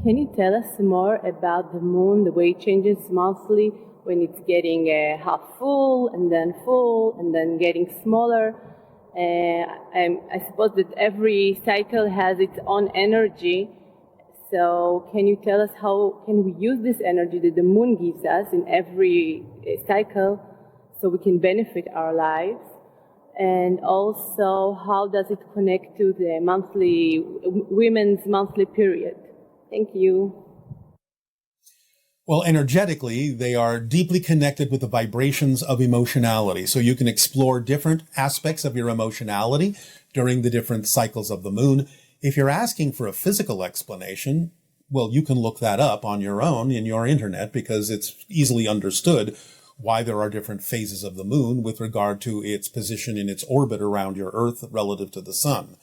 Can you tell us more about the moon, the way it changes monthly when it's getting half full and then getting smaller? I suppose that every cycle has its own energy. So can you tell us how can we use this energy that the moon gives us in every cycle so we can benefit our lives? And also, how does it connect to the women's monthly period? Thank you. Well, energetically, they are deeply connected with the vibrations of emotionality. So you can explore different aspects of your emotionality during the different cycles of the moon. If you're asking for a physical explanation, well, you can look that up on your own in your internet because it's easily understood why there are different phases of the moon with regard to its position in its orbit around your Earth relative to the sun.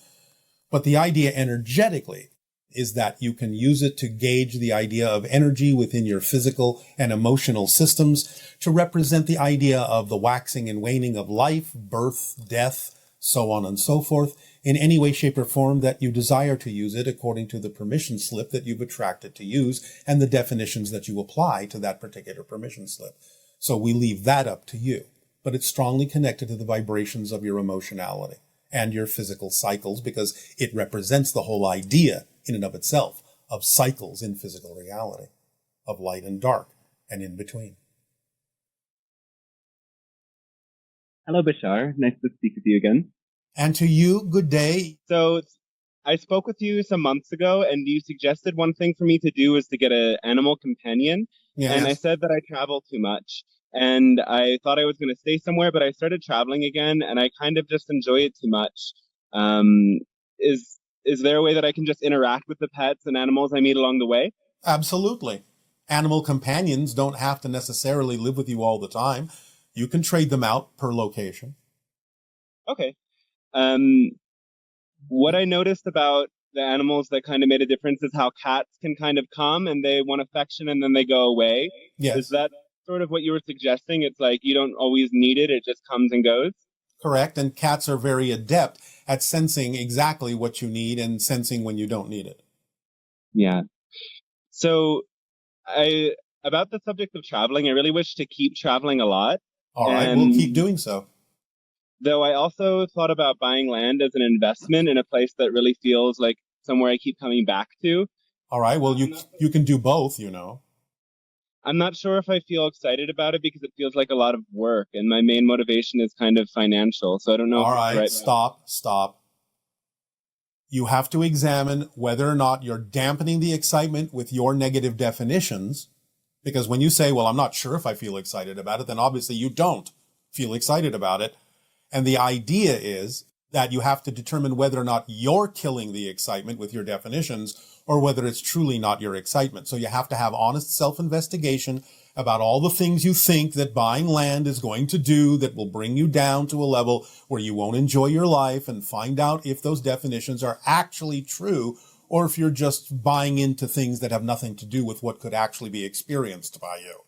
But the idea energetically is that you can use it to gauge the idea of energy within your physical and emotional systems to represent the idea of the waxing and waning of life, birth, death, so on and so forth, in any way, shape, or form that you desire to use it according to the permission slip that you've attracted to use and the definitions that you apply to that particular permission slip. So we leave that up to you, but it's strongly connected to the vibrations of your emotionality and your physical cycles because it represents the whole idea in and of itself of cycles in physical reality, of light and dark and in between. Hello, Bashar. Nice to speak with you again. And to you, good day. So I spoke with you some months ago, and you suggested one thing for me to do is to get an animal companion. Yes. And I said that I travel too much. And I thought I was going to stay somewhere, but I started traveling again, and I kind of just enjoy it too much. Is there a way that I can just interact with the pets and animals I meet along the way? Absolutely. Animal companions don't have to necessarily live with you all the time. You can trade them out per location. Okay. What I noticed about the animals that kind of made a difference is how cats can kind of come and they want affection and then they go away. Yes. Is that sort of what you were suggesting? It's like you don't always need it, it just comes and goes? Correct. And cats are very adept at sensing exactly what you need and sensing when you don't need it. Yeah. So about the subject of traveling, I really wish to keep traveling a lot. All right, we'll keep doing so. Though I also thought about buying land as an investment in a place that really feels like somewhere I keep coming back to. All right, well, you can do both, you know. I'm not sure if I feel excited about it because it feels like a lot of work, and my main motivation is kind of financial, so I don't know. All right, stop. You have to examine whether or not you're dampening the excitement with your negative definitions, because when you say, well, I'm not sure if I feel excited about it, then obviously you don't feel excited about it. And the idea is that you have to determine whether or not you're killing the excitement with your definitions or whether it's truly not your excitement. So you have to have honest self-investigation about all the things you think that buying land is going to do that will bring you down to a level where you won't enjoy your life, and find out if those definitions are actually true or if you're just buying into things that have nothing to do with what could actually be experienced by you.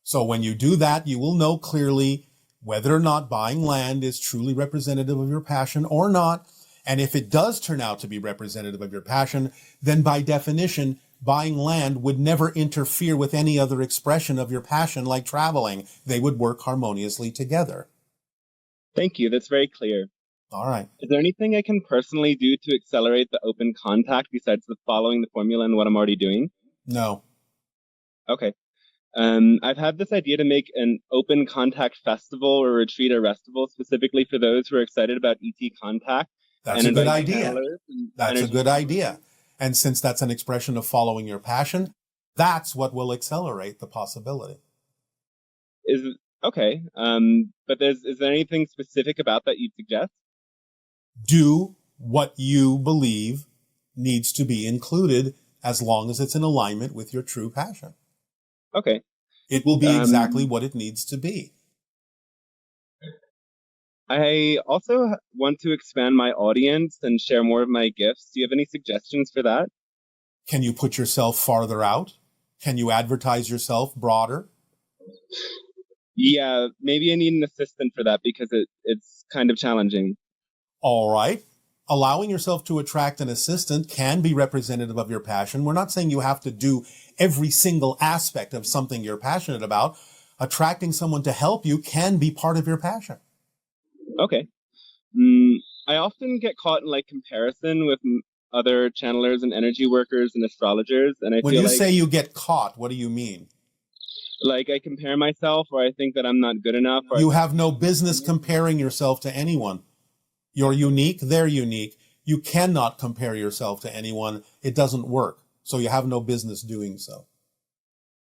So when you do that, you will know clearly whether or not buying land is truly representative of your passion or not. And if it does turn out to be representative of your passion, then by definition, buying land would never interfere with any other expression of your passion like traveling. They would work harmoniously together. Thank you. That's very clear. All right. Is there anything I can personally do to accelerate the open contact besides following the formula and what I'm already doing? No. Okay. I've had this idea to make an open contact festival or retreat or restival specifically for those who are excited about ET contact. That's a good idea. That's a good idea. And since that's an expression of following your passion, that's what will accelerate the possibility. Okay. But is there anything specific about that you'd suggest? Do what you believe needs to be included as long as it's in alignment with your true passion. Okay. It will be exactly what it needs to be. I also want to expand my audience and share more of my gifts. Do you have any suggestions for that? Can you put yourself farther out? Can you advertise yourself broader? Yeah, maybe I need an assistant for that because it's kind of challenging. All right. allowing yourself to attract an assistant can be representative of your passion. We're not saying you have to do every single aspect of something you're passionate about. Attracting someone to help you can be part of your passion. Okay. I often get caught in like comparison with other channelers and energy workers and astrologers, and I When feel you like say you get caught, what do you mean? I compare myself, or I think that I'm not good enough. Or You have no business comparing yourself to anyone. You're unique, they're unique. You cannot compare yourself to anyone. It doesn't work. So you have no business doing so.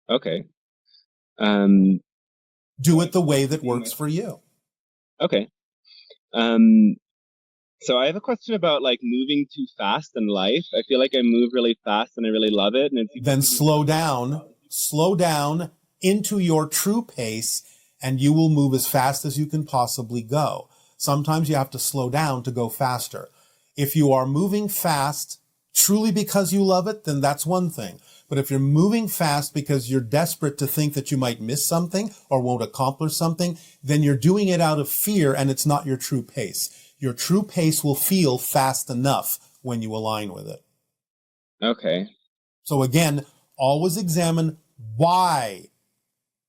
Okay. Do it the way that works for you. Okay. So I have a question about like moving too fast in life. I feel like I move really fast and I really love it. And Then slow down into your true pace, and you will move as fast as you can possibly go. Sometimes you have to slow down to go faster. If you are moving fast truly because you love it, then that's one thing. But if you're moving fast because you're desperate to think that you might miss something or won't accomplish something, then you're doing it out of fear and it's not your true pace. Your true pace will feel fast enough when you align with it. Okay. So again, always examine why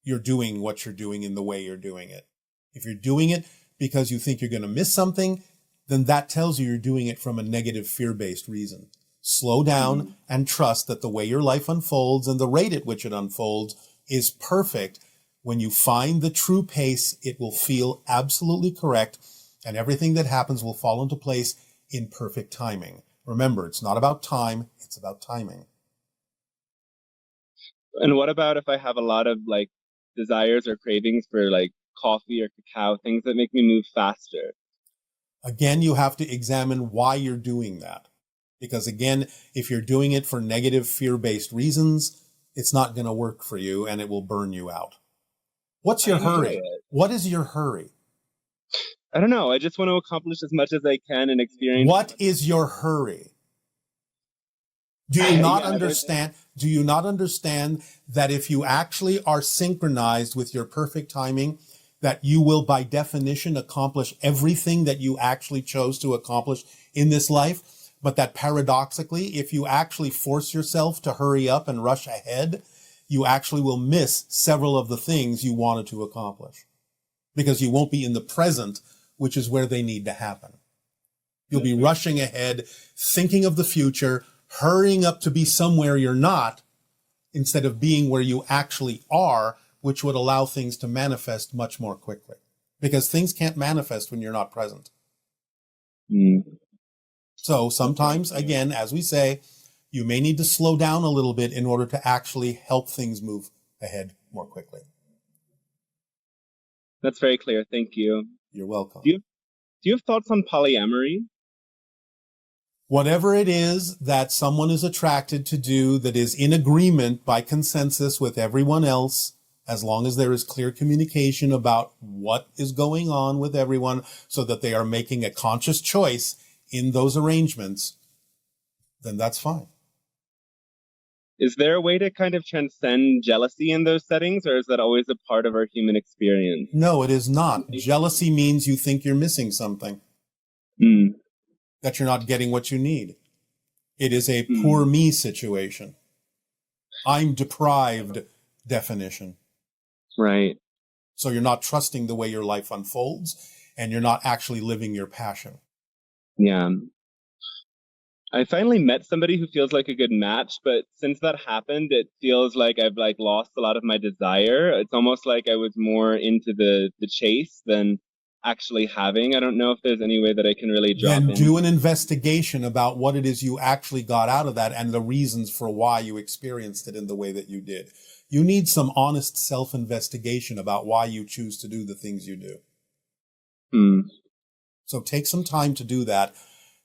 you're doing what you're doing in the way you're doing it. If you're doing it because you think you're going to miss something, then that tells you you're doing it from a negative fear-based reason. Slow down and trust that the way your life unfolds and the rate at which it unfolds is perfect. When you find the true pace, it will feel absolutely correct, and everything that happens will fall into place in perfect timing. Remember, it's not about time, it's about timing. And what about if I have a lot of like desires or cravings for like coffee or cacao, things that make me move faster? Again, you have to examine why you're doing that. Because again, if you're doing it for negative fear-based reasons, it's not going to work for you and it will burn you out. What's your hurry? What is your hurry? I don't know. I just want to accomplish as much as I can and experience. What is your hurry? Do you not understand? Do you not understand that if you actually are synchronized with your perfect timing, that you will by definition accomplish everything that you actually chose to accomplish in this life? But that paradoxically, if you actually force yourself to hurry up and rush ahead, you actually will miss several of the things you wanted to accomplish because you won't be in the present, which is where they need to happen. You'll be rushing ahead, thinking of the future, hurrying up to be somewhere you're not, instead of being where you actually are, which would allow things to manifest much more quickly. Because things can't manifest when you're not present. So sometimes, again, as we say, you may need to slow down a little bit in order to actually help things move ahead more quickly. That's very clear. Thank you. You're welcome. Do you have thoughts on polyamory? Whatever it is that someone is attracted to do that is in agreement by consensus with everyone else, as long as there is clear communication about what is going on with everyone so that they are making a conscious choice in those arrangements, then that's fine. Is there a way to kind of transcend jealousy in those settings, or is that always a part of our human experience? No, it is not. Jealousy means you think you're missing something. That you're not getting what you need. It is a poor me situation. I'm deprived definition. Right. So you're not trusting the way your life unfolds, and you're not actually living your passion. Yeah. I finally met somebody who feels like a good match, but since that happened, it feels like I've like lost a lot of my desire. It's almost like I was more into the chase than actually having. I don't know if there's any way that I can really drop in. Then do an investigation about what it is you actually got out of that and the reasons for why you experienced it in the way that you did. You need some honest self-investigation about why you choose to do the things you do. So take some time to do that.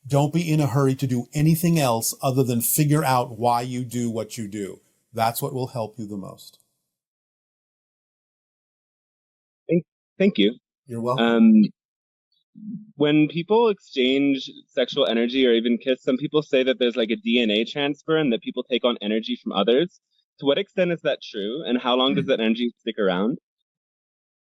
Don't be in a hurry to do anything else other than figure out why you do what you do. That's what will help you the most. Thank you. You're welcome. When people exchange sexual energy or even kiss, some people say that there's like a DNA transfer and that people take on energy from others. To what extent is that true? And how long does that energy stick around?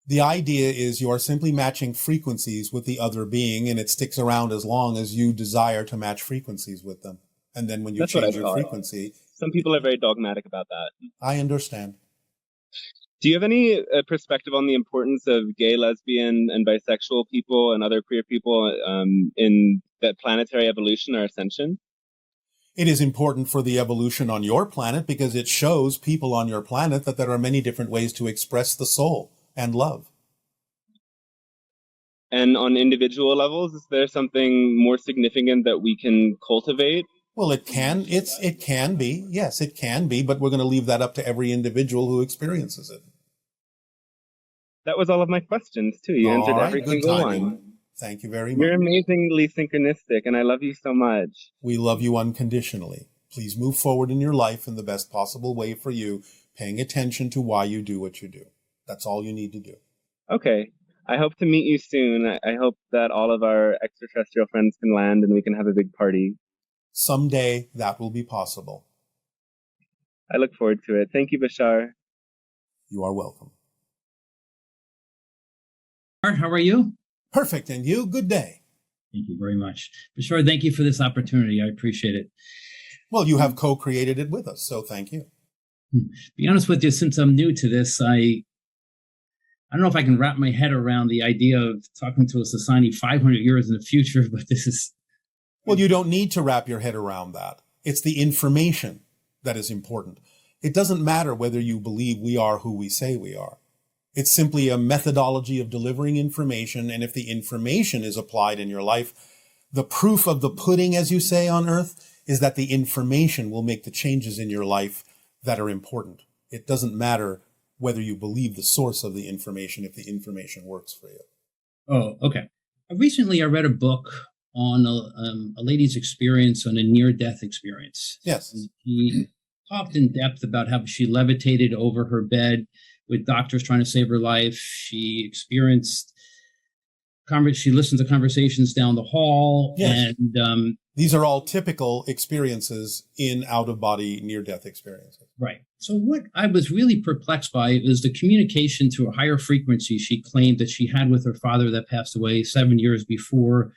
The idea is you are simply matching frequencies with the other being, and it sticks around as long as you desire to match frequencies with them. And then when you That's what I change your thought. frequency, Some people are very dogmatic about that. I understand. Do you have any perspective on the importance of gay, lesbian, and bisexual people and other queer people in that planetary evolution or ascension? It is important for the evolution on your planet because it shows people on your planet that there are many different ways to express the soul and love. And on individual levels, is there something more significant that we can cultivate? Well, it can be. Yes, it can be, but we're going to leave that up to every individual who experiences it. That was all of my questions, too. You answered every single one. Thank you very much. You're amazingly synchronistic, and I love you so much. We love you unconditionally. Please move forward in your life in the best possible way for you, paying attention to why you do what you do. That's all you need to do. Okay. I hope to meet you soon. I hope that all of our extraterrestrial friends can land and we can have a big party. Someday that will be possible. I look forward to it. Thank you, Bashar. You are welcome. How are you? Perfect. And you? Good day. Thank you very much. Bashar, thank you for this opportunity. I appreciate it. Well, you have co-created it with us, so thank you. Be honest with you, since I'm new to this, I don't know if I can wrap my head around the idea of talking to a society 500 years in the future, but this is... Well, you don't need to wrap your head around that. It's the information that is important. It doesn't matter whether you believe we are who we say we are. It's simply a methodology of delivering information, and if the information is applied in your life, the proof of the pudding, as you say on Earth, is that the information will make the changes in your life that are important. It doesn't matter whether you believe the source of the information if the information works for you. Oh, okay. Recently, I read a book on a lady's experience on a near-death experience. Yes. He talked in depth about how she levitated over her bed with doctors trying to save her life. She experienced, she listened to conversations down the hall. Yes. And these are all typical experiences in out-of-body near-death experiences. Right. So what I was really perplexed by is the communication to a higher frequency she claimed that she had with her father that passed away 7 years before,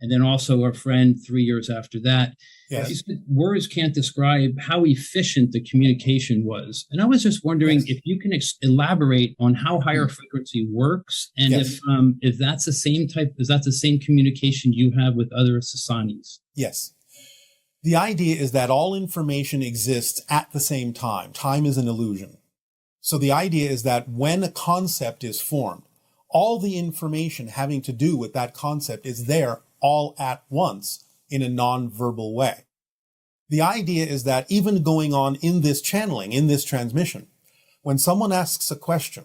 and then also her friend 3 years after that. Yes. She said words can't describe how efficient the communication was. And I was just wondering if you can elaborate on how higher frequency works, and if that's the same type, is that the same communication you have with other societies? Yes. The idea is that all information exists at the same time. Time is an illusion. So the idea is that when a concept is formed, all the information having to do with that concept is there all at once in a non-verbal way. The idea is that even going on in this channeling, in this transmission, when someone asks a question,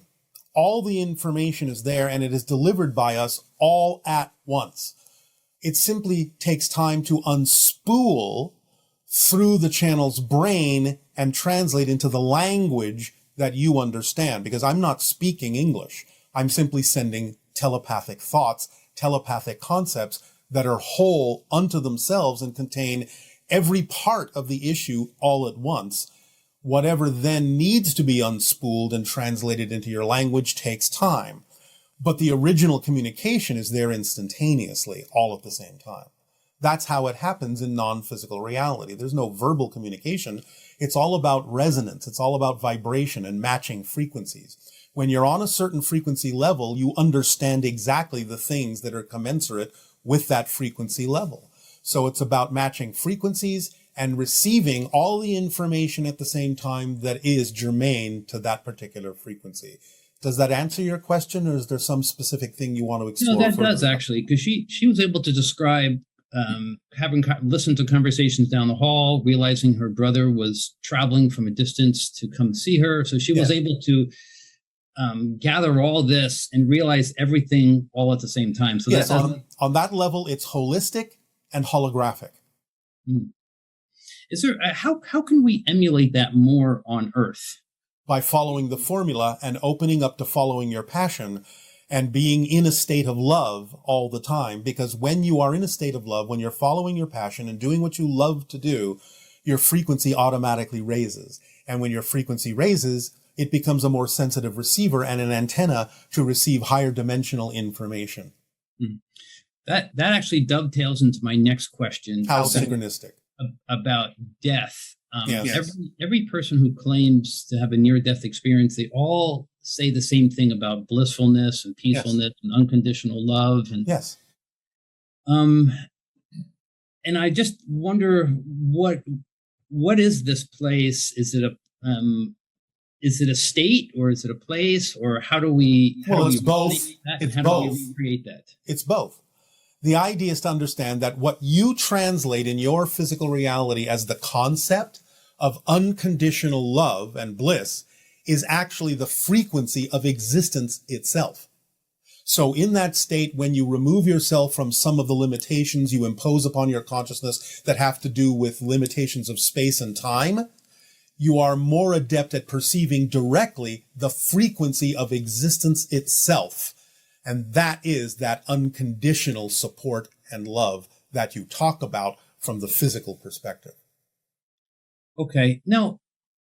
all the information is there and it is delivered by us all at once. It simply takes time to unspool through the channel's brain and translate into the language that you understand, because I'm not speaking English. I'm simply sending telepathic thoughts, telepathic concepts that are whole unto themselves and contain every part of the issue all at once. Whatever then needs to be unspooled and translated into your language takes time. But the original communication is there instantaneously, all at the same time. That's how it happens in non-physical reality. There's no verbal communication. It's all about resonance. It's all about vibration and matching frequencies. When you're on a certain frequency level, you understand exactly the things that are commensurate with that frequency level. So it's about matching frequencies and receiving all the information at the same time that is germane to that particular frequency. Does that answer your question, or is there some specific thing you want to explore? No, that does actually, because she was able to describe having listened to conversations down the hall, realizing her brother was traveling from a distance to come see her. So she was able to gather all this and realize everything all at the same time. So yes, on that level, it's holistic and holographic. Is there how can we emulate that more on Earth? By following the formula and opening up to following your passion and being in a state of love all the time. Because when you are in a state of love, when you're following your passion and doing what you love to do, your frequency automatically raises. And when your frequency raises, it becomes a more sensitive receiver and an antenna to receive higher dimensional information. Mm. That actually dovetails into my next question. How synchronistic? About death. Yes. Every person who claims to have a near-death experience, they all say the same thing about blissfulness and peacefulness and unconditional love. And yes. And I just wonder what is this place? Is it a state, or is it a place, or how do we? It's both. How do we recreate that? It's both. The idea is to understand that what you translate in your physical reality as the concept of unconditional love and bliss is actually the frequency of existence itself. So in that state, when you remove yourself from some of the limitations you impose upon your consciousness that have to do with limitations of space and time, you are more adept at perceiving directly the frequency of existence itself. And that is that unconditional support and love that you talk about from the physical perspective. Okay. Now,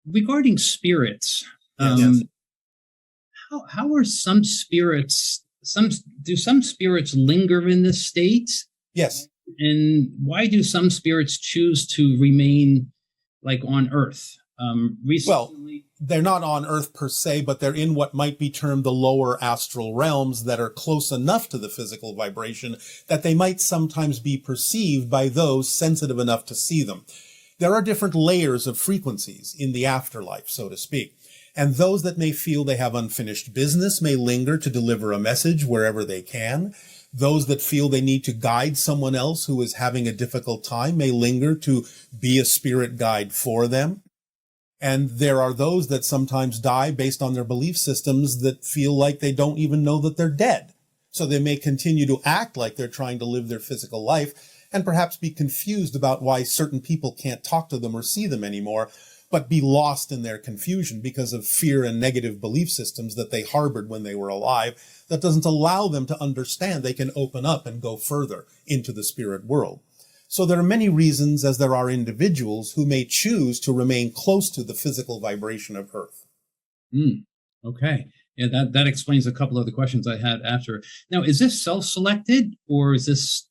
regarding spirits, Yes. how are some spirits, do some spirits linger in this state? Yes. And why do some spirits choose to remain like on Earth? Recently, they're not on Earth per se, but they're in what might be termed the lower astral realms that are close enough to the physical vibration that they might sometimes be perceived by those sensitive enough to see them. There are different layers of frequencies in the afterlife, so to speak. And those that may feel they have unfinished business may linger to deliver a message wherever they can. Those that feel they need to guide someone else who is having a difficult time may linger to be a spirit guide for them. And there are those that sometimes die based on their belief systems that feel like they don't even know that they're dead. So they may continue to act like they're trying to live their physical life and perhaps be confused about why certain people can't talk to them or see them anymore, but be lost in their confusion because of fear and negative belief systems that they harbored when they were alive that doesn't allow them to understand they can open up and go further into the spirit world. So there are many reasons, as there are individuals who may choose to remain close to the physical vibration of Earth. Okay. Yeah, that explains a couple of the questions I had after. Now, is this self-selected, or is this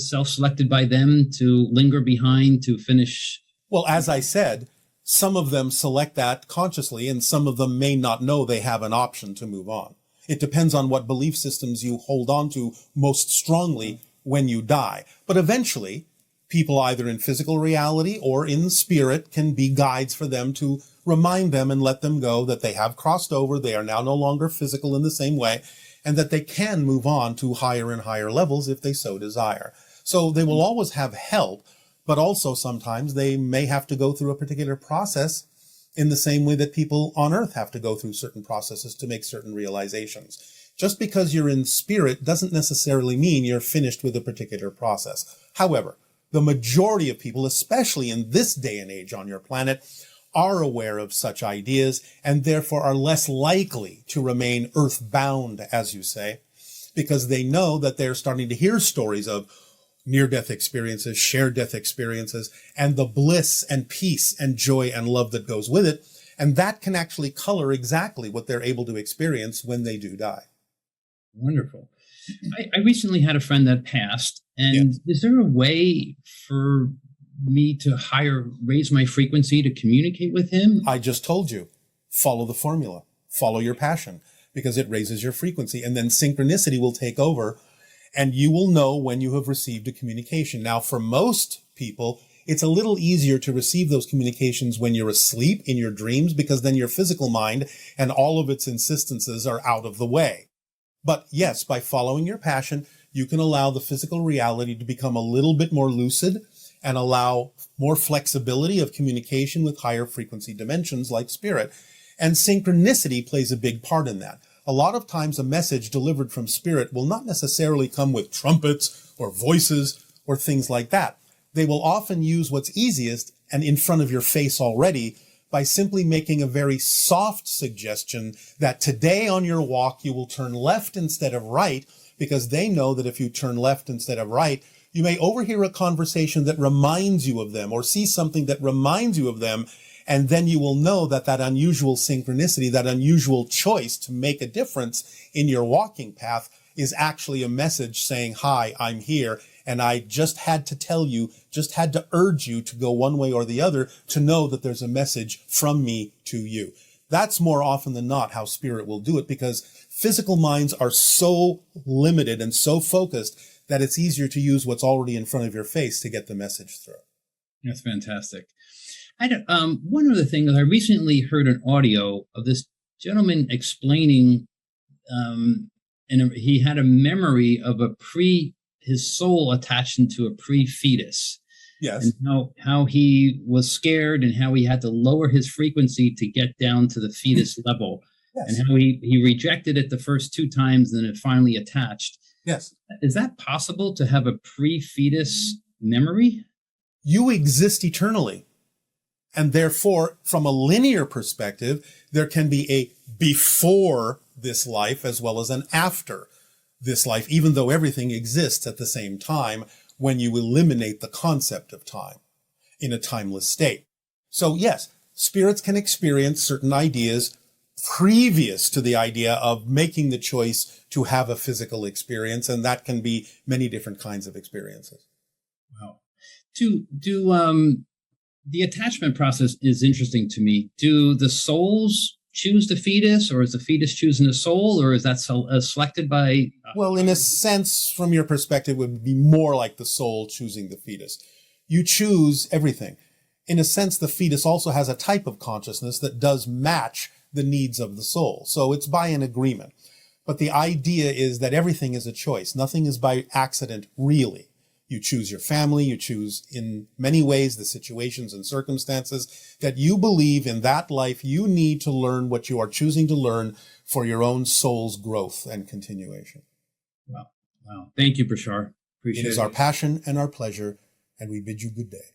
self-selected by them to linger behind to finish? Well, as I said, some of them select that consciously, and some of them may not know they have an option to move on. It depends on what belief systems you hold on to most strongly when you die. But eventually, people either in physical reality or in spirit can be guides for them to remind them and let them go that they have crossed over, they are now no longer physical in the same way, and that they can move on to higher and higher levels if they so desire. So they will always have help, but also sometimes they may have to go through a particular process in the same way that people on Earth have to go through certain processes to make certain realizations. Just because you're in spirit doesn't necessarily mean you're finished with a particular process. However, the majority of people, especially in this day and age on your planet, are aware of such ideas and therefore are less likely to remain earthbound, as you say, because they know that they're starting to hear stories of near-death experiences, shared death experiences, and the bliss and peace and joy and love that goes with it. And that can actually color exactly what they're able to experience when they do die. Wonderful. I recently had a friend that passed, and is there a way for me to raise my frequency to communicate with him? I just told you, follow the formula, follow your passion, because it raises your frequency, and then synchronicity will take over, and you will know when you have received a communication. Now, for most people, it's a little easier to receive those communications when you're asleep in your dreams, because then your physical mind and all of its insistences are out of the way. But yes, by following your passion, you can allow the physical reality to become a little bit more lucid and allow more flexibility of communication with higher frequency dimensions like spirit. And synchronicity plays a big part in that. A lot of times a message delivered from spirit will not necessarily come with trumpets or voices or things like that. They will often use what's easiest and in front of your face already by simply making a very soft suggestion that today on your walk you will turn left instead of right, because they know that if you turn left instead of right, you may overhear a conversation that reminds you of them or see something that reminds you of them, And then you will know that that unusual synchronicity, that unusual choice to make a difference in your walking path is actually a message saying, hi, I'm here. And I just had to tell you, just had to urge you to go one way or the other to know that there's a message from me to you. That's more often than not how spirit will do it, because physical minds are so limited and so focused that it's easier to use what's already in front of your face to get the message through. That's fantastic. One other thing is I recently heard an audio of this gentleman explaining, and he had a memory of his soul attached into a pre-fetus. Yes. And how he was scared and how he had to lower his frequency to get down to the fetus level. Yes. And how he rejected it the first 2 times and then it finally attached. Yes. Is that possible to have a pre-fetus memory? You exist eternally. And therefore, from a linear perspective, there can be a before this life as well as an after this life, even though everything exists at the same time when you eliminate the concept of time in a timeless state. So yes, spirits can experience certain ideas previous to the idea of making the choice to have a physical experience, and that can be many different kinds of experiences. Wow. The attachment process is interesting to me. Do the souls choose the fetus, or is the fetus choosing the soul, or is that selected by? Well, in a sense, from your perspective, it would be more like the soul choosing the fetus. You choose everything. In a sense, the fetus also has a type of consciousness that does match the needs of the soul. So it's by an agreement. But the idea is that everything is a choice. Nothing is by accident, really. You choose your family, you choose in many ways the situations and circumstances that you believe in that life you need to learn what you are choosing to learn for your own soul's growth and continuation. Wow. Thank you, Bashar. Appreciate it. It is our passion and our pleasure, and we bid you good day.